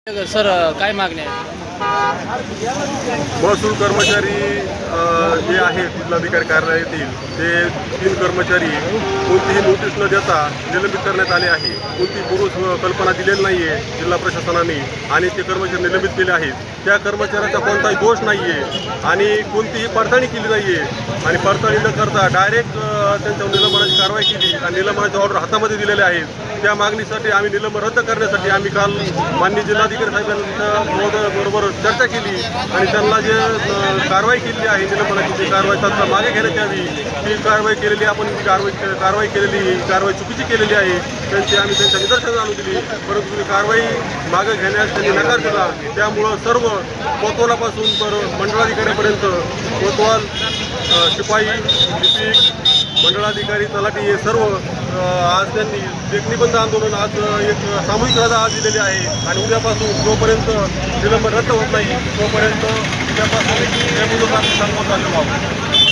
Sir काय मागणी आहे? महसूल कर्मचारी जे आहेत जिल्हाधिकारी कार्यालयातील ते 3 कर्मचारी कोणतीही नोटीस न देता निलंबित करण्यात आले आहे. कोणती पूर्व कल्पना दिलेली नाही आहे जिल्हा प्रशासनाने आणि ते कर्मचारी निलंबित केले आहेत. त्या कर्मचाऱ्याचा कोणताही दोष नाही आहे आणि कोणतीही पडताळणी केली नाही आहे आणि पडताळणी न करता डायरेक्ट त्यांच्यावर निलंबनाची कारवाई केली आणि निलंबनाचे ऑर्डर हातामध्ये दिलेले आहेत. त्या मागणीसाठी आम्ही निलंबन रद्द करण्यासाठी आम्ही काल माननीय जिल्हाधिकारी साहेबांच्या बरोबर चर्चा केली आणि त्यांना जे कारवाई केलेली आहे निलंबनाची ती कारवाई तात्काळ मागे घेण्यात यावी. ती कारवाई केलेली आपण कारवाई केलेली कारवाई चुकीची केलेली आहे आम्ही त्यांच्या निदर्शनास आणून दिली, परंतु ती कारवाई मागे घेण्यास त्यांनी नकार दिला. त्यामुळं सर्व कोतवालापासून तर मंडळाधिकाऱ्यापर्यंत कोतवाल, शिपाई, लिपिक, मंडळाधिकारी, तलाठी हे सर्व आज त्यांनी देखणीबंद आंदोलन आज एक सामूहिक रजा आज दिलेली आहे आणि उद्यापासून जोपर्यंत निलंबन रद्द होत नाही तोपर्यंत उद्यापासून हे मुलं संपत चालू व्हावं.